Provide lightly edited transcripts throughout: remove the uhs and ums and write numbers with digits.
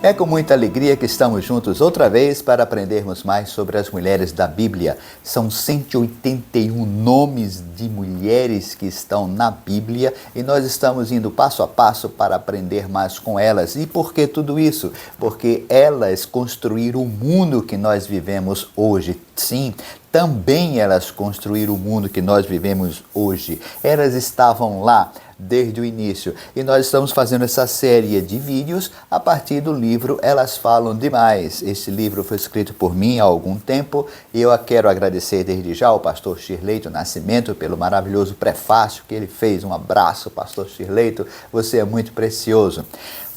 É com muita alegria que estamos juntos outra vez para aprendermos mais sobre as mulheres da Bíblia. São 181 nomes de mulheres que estão na Bíblia e nós estamos indo passo a passo para aprender mais com elas. E por que tudo isso? Porque elas construíram o mundo que nós vivemos hoje. Sim, também elas construíram o mundo que nós vivemos hoje. Elas estavam lá desde o início. E nós estamos fazendo essa série de vídeos a partir do livro Elas Falam Demais. Esse livro foi escrito por mim há algum tempo e eu quero agradecer desde já ao pastor Shirleito Nascimento pelo maravilhoso prefácio que ele fez. Um abraço, pastor Shirleito, você é muito precioso.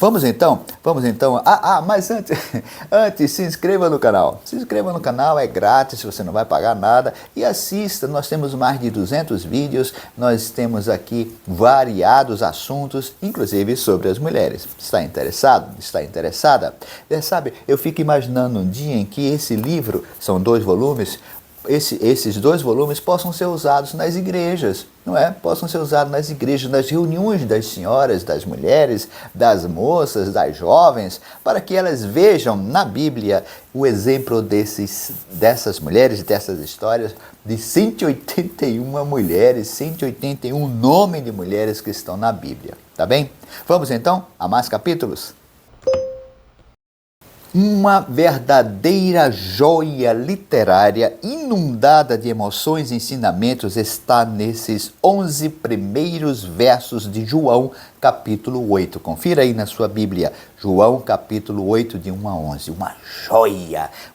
Vamos então, mas antes se inscreva no canal. Se inscreva no canal, é grátis, você não vai pagar nada. E assista, nós temos mais de 200 vídeos, nós temos aqui variados assuntos, inclusive sobre as mulheres. Está interessado? Está interessada? Sabe, eu fico imaginando um dia em que esse livro, são 2 volumes, esses 2 volumes possam ser usados nas igrejas, não é? Possam ser usados nas igrejas, nas reuniões das senhoras, das mulheres, das moças, das jovens, para que elas vejam na Bíblia o exemplo dessas mulheres, dessas histórias, de 181 mulheres, 181 nomes de mulheres que estão na Bíblia, tá bem? Vamos então a mais capítulos? Uma verdadeira joia literária inundada de emoções e ensinamentos está nesses 11 primeiros versos de João, capítulo 8. Confira aí na sua Bíblia, João, capítulo 8, de 1 a 11.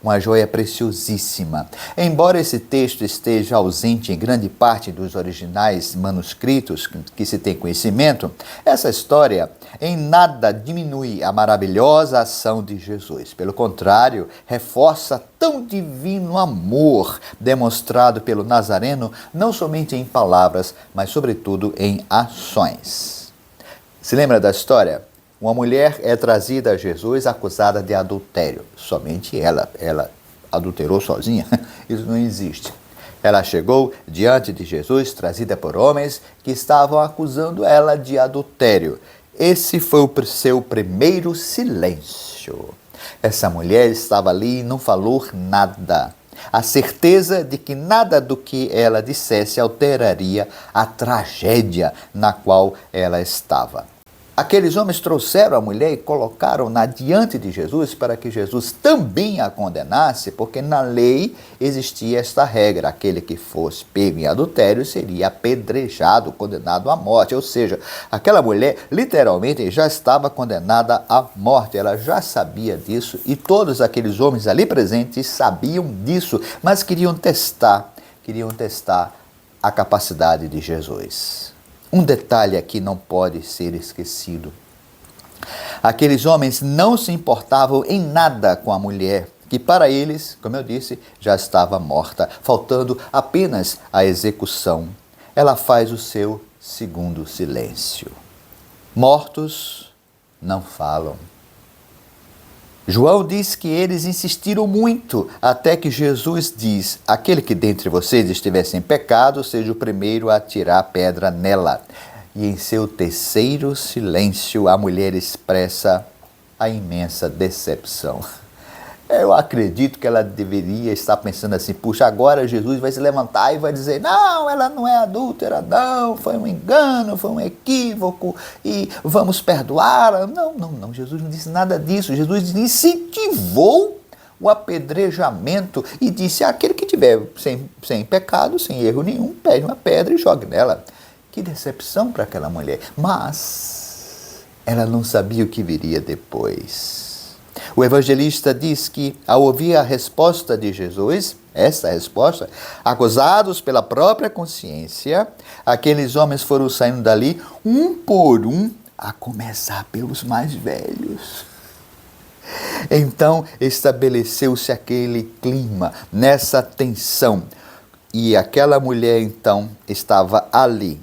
Uma joia preciosíssima. Embora esse texto esteja ausente em grande parte dos originais manuscritos que se tem conhecimento, essa história em nada diminui a maravilhosa ação de Jesus. Pelo contrário, reforça tão divino amor demonstrado pelo Nazareno, não somente em palavras, mas sobretudo em ações. Se lembra da história? Uma mulher é trazida a Jesus acusada de adultério. Somente ela adulterou sozinha? Isso não existe. Ela chegou diante de Jesus, trazida por homens que estavam acusando ela de adultério. Esse foi o seu primeiro silêncio. Essa mulher estava ali e não falou nada. A certeza de que nada do que ela dissesse alteraria a tragédia na qual ela estava. Aqueles homens trouxeram a mulher e colocaram-na diante de Jesus para que Jesus também a condenasse, porque na lei existia esta regra: aquele que fosse pego em adultério seria apedrejado, condenado à morte. Ou seja, aquela mulher literalmente já estava condenada à morte, ela já sabia disso e todos aqueles homens ali presentes sabiam disso, mas queriam testar a capacidade de Jesus. Um detalhe aqui não pode ser esquecido. Aqueles homens não se importavam em nada com a mulher, que para eles, como eu disse, já estava morta, faltando apenas a execução. Ela faz o seu segundo silêncio. Mortos não falam. João diz que eles insistiram muito, até que Jesus diz: aquele que dentre vocês estiver sem pecado, seja o primeiro a atirar a pedra nela. E em seu terceiro silêncio, a mulher expressa a imensa decepção. Eu acredito que ela deveria estar pensando assim: puxa, agora Jesus vai se levantar e vai dizer: não, ela não é adúltera, não, foi um engano, foi um equívoco e vamos perdoá-la. Não, Jesus não disse nada disso. Jesus incentivou o apedrejamento e disse: aquele que tiver sem pecado, sem erro nenhum, pegue uma pedra e jogue nela. Que decepção para aquela mulher. Mas ela não sabia o que viria depois. O evangelista diz que, ao ouvir a resposta de Jesus, essa resposta, acusados pela própria consciência, aqueles homens foram saindo dali, um por um, a começar pelos mais velhos. Então, estabeleceu-se aquele clima, nessa tensão, e aquela mulher, então, estava ali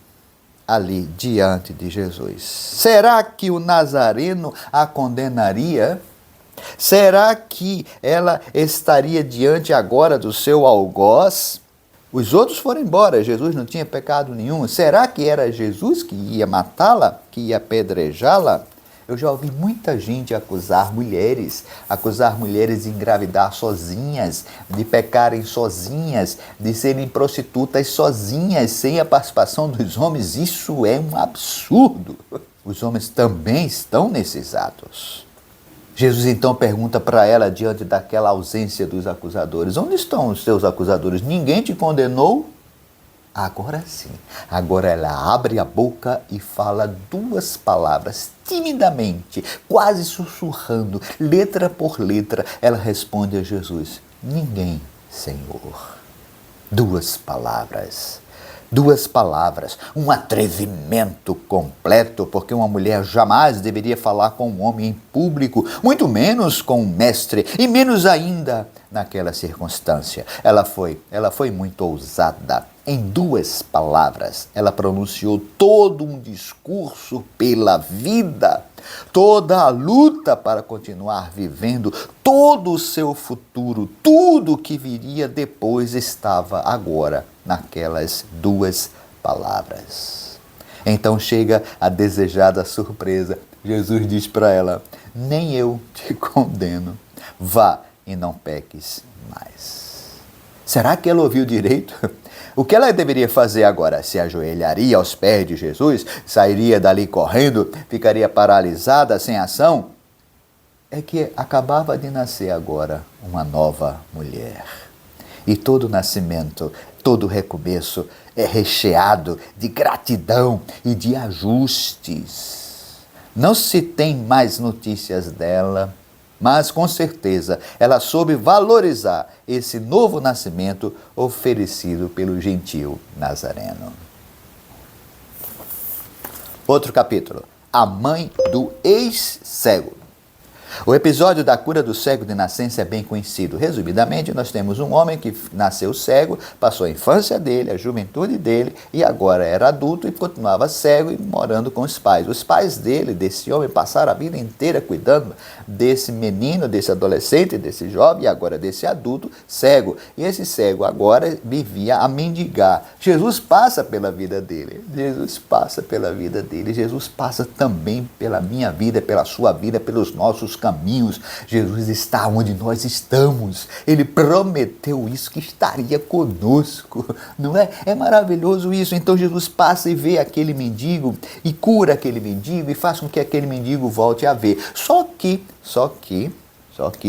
diante de Jesus. Será que o Nazareno a condenaria? Será que ela estaria diante agora do seu algoz? Os outros foram embora, Jesus não tinha pecado nenhum. Será que era Jesus que ia matá-la, que ia apedrejá-la? Eu já ouvi muita gente acusar mulheres de engravidar sozinhas, de pecarem sozinhas, de serem prostitutas sozinhas, sem a participação dos homens. Isso é um absurdo. Os homens também estão nesses atos. Jesus então pergunta para ela, diante daquela ausência dos acusadores: onde estão os teus acusadores? Ninguém te condenou? Agora sim. Agora ela abre a boca e fala duas palavras, timidamente, quase sussurrando, letra por letra. Ela responde a Jesus: ninguém, Senhor. Duas palavras. Duas palavras, um atrevimento completo, porque uma mulher jamais deveria falar com um homem em público, muito menos com um mestre, e menos ainda naquela circunstância. Ela foi muito ousada. Em duas palavras, ela pronunciou todo um discurso pela vida, toda a luta para continuar vivendo, todo o seu futuro, tudo que viria depois estava agora naquelas duas palavras. Então chega a desejada surpresa. Jesus diz para ela: nem eu te condeno, vá e não peques mais. Será que ela ouviu direito? O que ela deveria fazer agora? Se ajoelharia aos pés de Jesus? Sairia dali correndo? Ficaria paralisada, sem ação? É que acabava de nascer agora uma nova mulher. E todo nascimento, todo recomeço é recheado de gratidão e de ajustes. Não se tem mais notícias dela, mas com certeza ela soube valorizar esse novo nascimento oferecido pelo gentil Nazareno. Outro capítulo: a mãe do ex-cego. O episódio da cura do cego de nascença é bem conhecido. Resumidamente, nós temos um homem que nasceu cego, passou a infância dele, a juventude dele, e agora era adulto e continuava cego e morando com os pais. Os pais dele, desse homem, passaram a vida inteira cuidando desse menino, desse adolescente, desse jovem, e agora desse adulto cego. E esse cego agora vivia a mendigar. Jesus passa pela vida dele. Jesus passa pela vida dele. Jesus passa também pela minha vida, pela sua vida, pelos nossos caminhos. Jesus está onde nós estamos. Ele prometeu isso, que estaria conosco, não é? É maravilhoso isso. Então Jesus passa e vê aquele mendigo e cura aquele mendigo e faz com que aquele mendigo volte a ver. Só que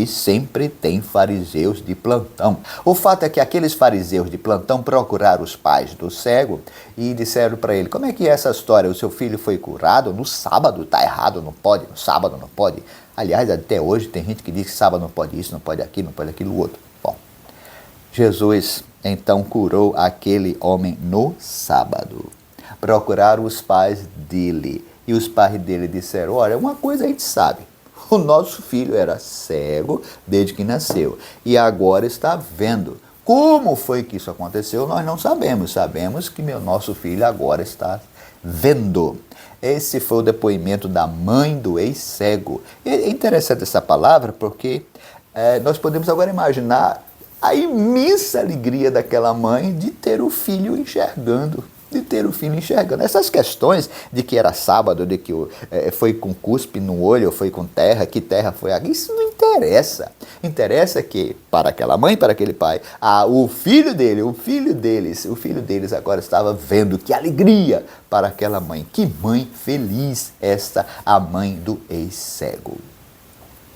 sempre tem fariseus de plantão. O fato é que aqueles fariseus de plantão procuraram os pais do cego e disseram para ele: como é que é essa história? O seu filho foi curado no sábado? Está errado, não pode, no sábado não pode. Aliás, até hoje tem gente que diz que sábado não pode isso, não pode aquilo, não pode aquilo outro. Bom, Jesus então curou aquele homem no sábado. Procuraram os pais dele e os pais dele disseram: olha, uma coisa a gente sabe. O nosso filho era cego desde que nasceu e agora está vendo. Como foi que isso aconteceu? Nós não sabemos. Sabemos que nosso filho agora está vendo. Esse foi o depoimento da mãe do ex-cego. É interessante essa palavra porque nós podemos agora imaginar a imensa alegria daquela mãe de ter o filho enxergando. Essas questões de que era sábado, de que foi com cuspe no olho, foi com terra, que terra foi aqui, isso não interessa. Interessa que, para aquela mãe, para aquele pai, o filho deles agora estava vendo. Que alegria para aquela mãe. Que mãe feliz esta, a mãe do ex-cego.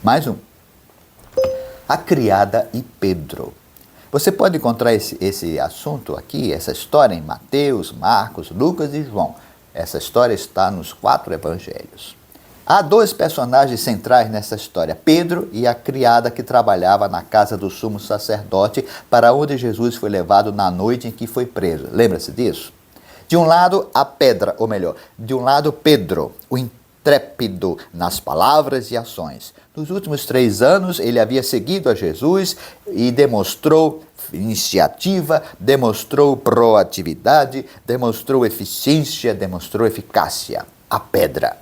Mais um. A criada e Pedro. Você pode encontrar esse assunto aqui, essa história em Mateus, Marcos, Lucas e João. Essa história está nos 4 evangelhos. Há 2 personagens centrais nessa história: Pedro e a criada que trabalhava na casa do sumo sacerdote, para onde Jesus foi levado na noite em que foi preso. Lembra-se disso? De um lado, Pedro, o intrépido nas palavras e ações. Nos últimos 3 anos, ele havia seguido a Jesus e demonstrou iniciativa, demonstrou proatividade, demonstrou eficiência, demonstrou eficácia.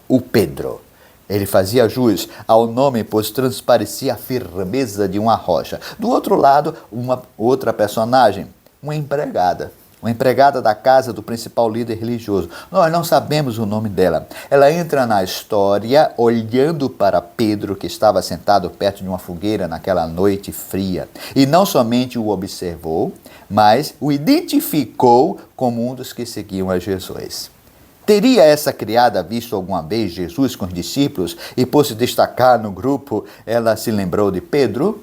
O Pedro. Ele fazia jus ao nome, pois transparecia a firmeza de uma rocha. Do outro lado, uma outra personagem, uma empregada. uma empregada da casa do principal líder religioso. Nós não sabemos o nome dela. Ela entra na história olhando para Pedro, que estava sentado perto de uma fogueira naquela noite fria. E não somente o observou, mas o identificou como um dos que seguiam a Jesus. Teria essa criada visto alguma vez Jesus com os discípulos e, por se destacar no grupo, ela se lembrou de Pedro?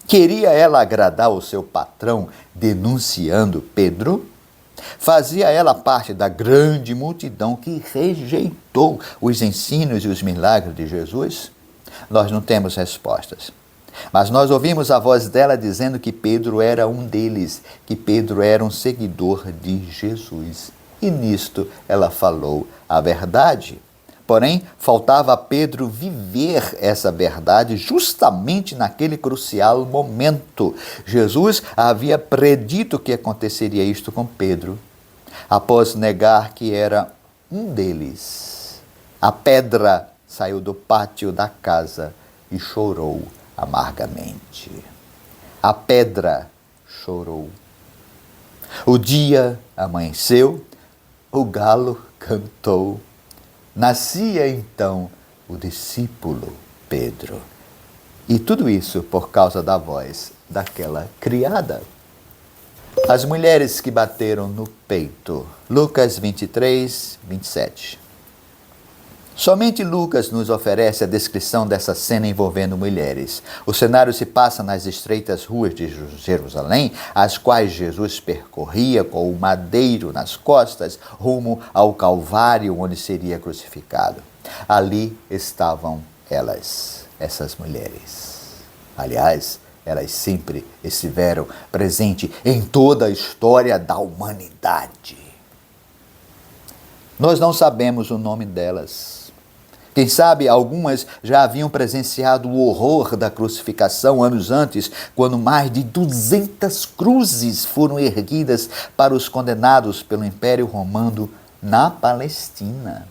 Queria ela agradar o seu patrão denunciando Pedro? Fazia ela parte da grande multidão que rejeitou os ensinos e os milagres de Jesus? Nós não temos respostas. Mas nós ouvimos a voz dela dizendo que Pedro era um deles, que Pedro era um seguidor de Jesus. E nisto ela falou a verdade. Porém, faltava a Pedro viver essa verdade justamente naquele crucial momento. Jesus havia predito que aconteceria isto com Pedro, após negar que era um deles. A pedra saiu do pátio da casa e chorou amargamente. A pedra chorou. O dia amanheceu, o galo cantou. Nascia então o discípulo Pedro. E tudo isso por causa da voz daquela criada. As mulheres que bateram no peito. Lucas 23, 27. Somente Lucas nos oferece a descrição dessa cena envolvendo mulheres. O cenário se passa nas estreitas ruas de Jerusalém, as quais Jesus percorria com o madeiro nas costas, rumo ao Calvário, onde seria crucificado. Ali estavam elas, essas mulheres. Aliás, elas sempre estiveram presentes em toda a história da humanidade. Nós não sabemos o nome delas. Quem sabe algumas já haviam presenciado o horror da crucificação anos antes, quando mais de 200 cruzes foram erguidas para os condenados pelo Império Romano na Palestina.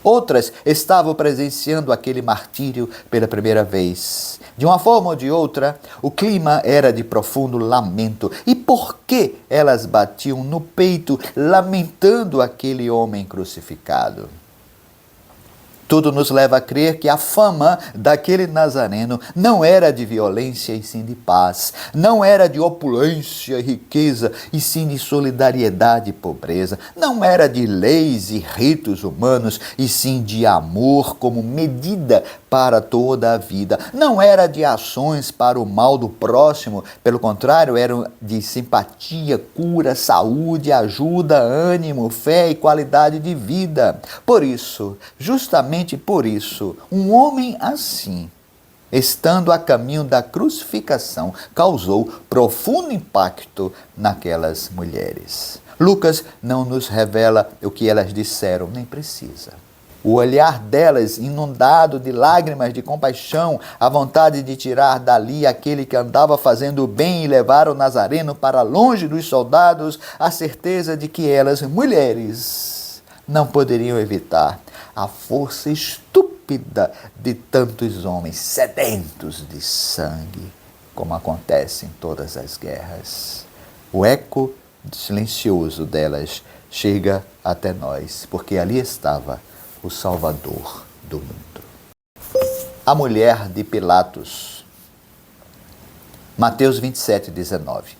Outras estavam presenciando aquele martírio pela primeira vez. De uma forma ou de outra, o clima era de profundo lamento. E por que elas batiam no peito, lamentando aquele homem crucificado? Tudo nos leva a crer que a fama daquele nazareno não era de violência e sim de paz, não era de opulência e riqueza e sim de solidariedade e pobreza, não era de leis e ritos humanos e sim de amor como medida para toda a vida, não era de ações para o mal do próximo, pelo contrário, eram de simpatia, cura, saúde, ajuda, ânimo, fé e qualidade de vida. Por isso, justamente por isso, um homem assim, estando a caminho da crucificação, causou profundo impacto naquelas mulheres. Lucas não nos revela o que elas disseram, nem precisa. O olhar delas, inundado de lágrimas de compaixão, a vontade de tirar dali aquele que andava fazendo o bem e levar o Nazareno para longe dos soldados, a certeza de que elas, mulheres, não poderiam evitar a força estúpida de tantos homens sedentos de sangue, como acontece em todas as guerras. O eco silencioso delas chega até nós, porque ali estava o Salvador do mundo. A mulher de Pilatos. Mateus 27, 19.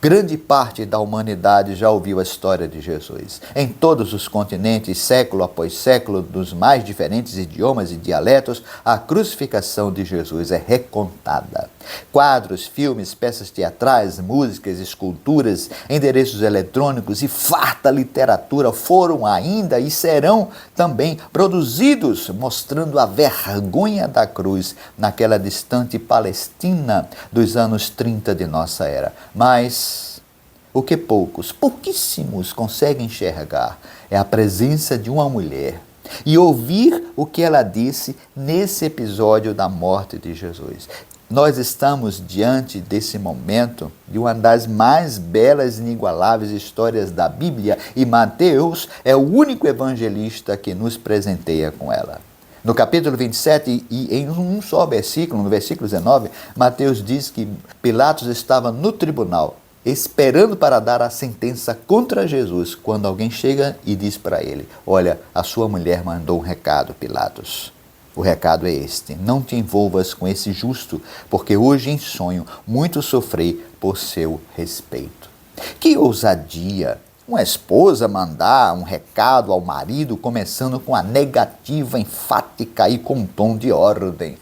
Grande parte da humanidade já ouviu a história de Jesus. Em todos os continentes, século após século, dos mais diferentes idiomas e dialetos, a crucificação de Jesus é recontada. Quadros, filmes, peças teatrais, músicas, esculturas, endereços eletrônicos e farta literatura foram ainda e serão também produzidos, mostrando a vergonha da cruz naquela distante Palestina dos anos 30 de nossa era. Mas o que pouquíssimos conseguem enxergar é a presença de uma mulher e ouvir o que ela disse nesse episódio da morte de Jesus. Nós estamos diante desse momento de uma das mais belas e inigualáveis histórias da Bíblia e Mateus é o único evangelista que nos presenteia com ela. No capítulo 27, e em um só versículo, no versículo 19, Mateus diz que Pilatos estava no tribunal esperando para dar a sentença contra Jesus, quando alguém chega e diz para ele: olha, a sua mulher mandou um recado, Pilatos. O recado é este: não te envolvas com esse justo, porque hoje em sonho muito sofri por seu respeito. Que ousadia! Uma esposa mandar um recado ao marido, começando com a negativa enfática e com um tom de ordem.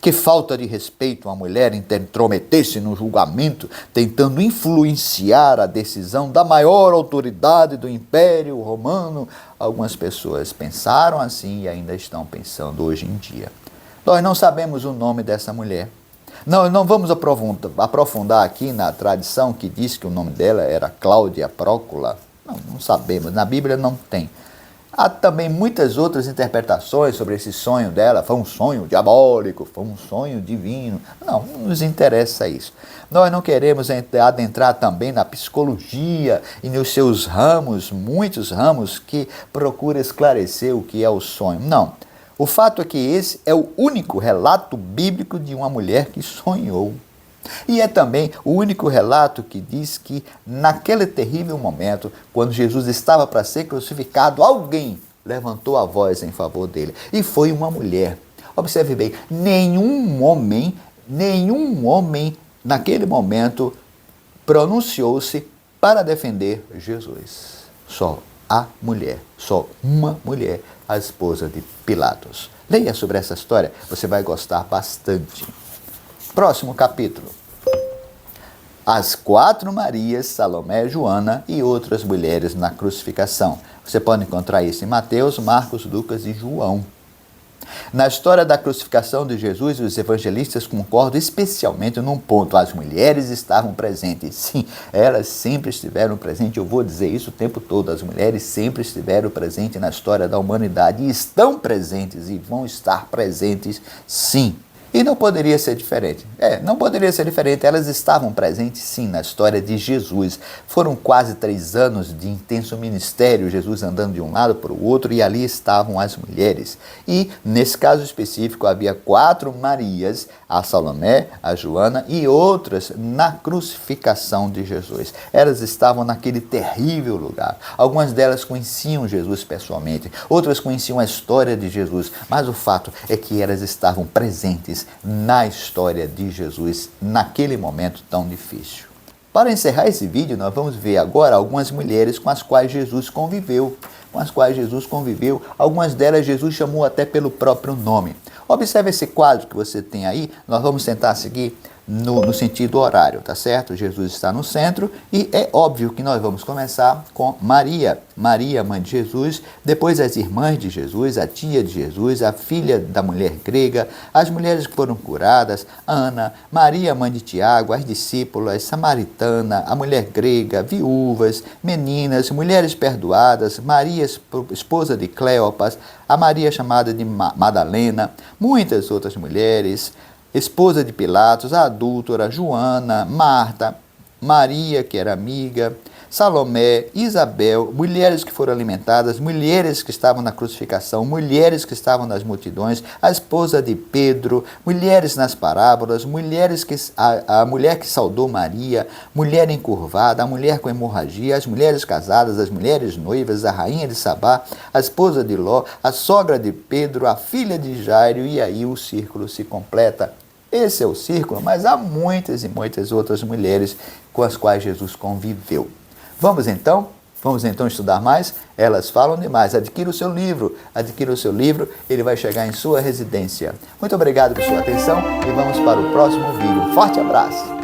Que falta de respeito uma mulher intrometer-se no julgamento, tentando influenciar a decisão da maior autoridade do Império Romano. Algumas pessoas pensaram assim e ainda estão pensando hoje em dia. Nós não sabemos o nome dessa mulher. Não vamos aprofundar aqui na tradição que diz que o nome dela era Cláudia Prócula. Não sabemos, na Bíblia não tem. Há também muitas outras interpretações sobre esse sonho dela. Foi um sonho diabólico, foi um sonho divino. Não nos interessa isso. Nós não queremos adentrar também na psicologia e nos seus ramos, muitos ramos que procuram esclarecer o que é o sonho. Não. O fato é que esse é o único relato bíblico de uma mulher que sonhou. E é também o único relato que diz que naquele terrível momento, quando Jesus estava para ser crucificado, alguém levantou a voz em favor dele. E foi uma mulher. Observe bem, nenhum homem naquele momento pronunciou-se para defender Jesus. Só a mulher, só uma mulher, a esposa de Pilatos. Leia sobre essa história, você vai gostar bastante. Próximo capítulo. As 4 Marias, Salomé, Joana e outras mulheres na crucificação. Você pode encontrar isso em Mateus, Marcos, Lucas e João. Na história da crucificação de Jesus, os evangelistas concordam especialmente num ponto: as mulheres estavam presentes. Sim, elas sempre estiveram presentes. Eu vou dizer isso o tempo todo: as mulheres sempre estiveram presentes na história da humanidade e estão presentes e vão estar presentes, sim. E não poderia ser diferente. Não poderia ser diferente. Elas estavam presentes, sim, na história de Jesus. Foram quase 3 anos de intenso ministério, Jesus andando de um lado para o outro, e ali estavam as mulheres. E, nesse caso específico, havia 4 Marias, a Salomé, a Joana e outras na crucificação de Jesus. Elas estavam naquele terrível lugar. Algumas delas conheciam Jesus pessoalmente, outras conheciam a história de Jesus, mas o fato é que elas estavam presentes na história de Jesus naquele momento tão difícil. Para encerrar esse vídeo, nós vamos ver agora algumas mulheres com as quais Jesus conviveu. Algumas delas Jesus chamou até pelo próprio nome. Observe esse quadro que você tem aí. Nós vamos tentar seguir no sentido horário, tá certo? Jesus está no centro e é óbvio que nós vamos começar com Maria. Maria, mãe de Jesus, depois as irmãs de Jesus, a tia de Jesus, a filha da mulher grega, as mulheres que foram curadas, Ana, Maria, mãe de Tiago, as discípulas, samaritana, a mulher grega, viúvas, meninas, mulheres perdoadas, Maria, esposa de Cleopas, a Maria chamada de Madalena, muitas outras mulheres, esposa de Pilatos, a adúltera, Joana, Marta, Maria, que era amiga, Salomé, Isabel, mulheres que foram alimentadas, mulheres que estavam na crucificação, mulheres que estavam nas multidões, a esposa de Pedro, mulheres nas parábolas, a mulher que saudou Maria, mulher encurvada, a mulher com hemorragia, as mulheres casadas, as mulheres noivas, a rainha de Sabá, a esposa de Ló, a sogra de Pedro, a filha de Jairo, e aí o círculo se completa. Esse é o círculo, mas há muitas e muitas outras mulheres com as quais Jesus conviveu. Vamos então estudar mais? Elas falam demais. Adquira o seu livro, ele vai chegar em sua residência. Muito obrigado por sua atenção e vamos para o próximo vídeo. Um forte abraço!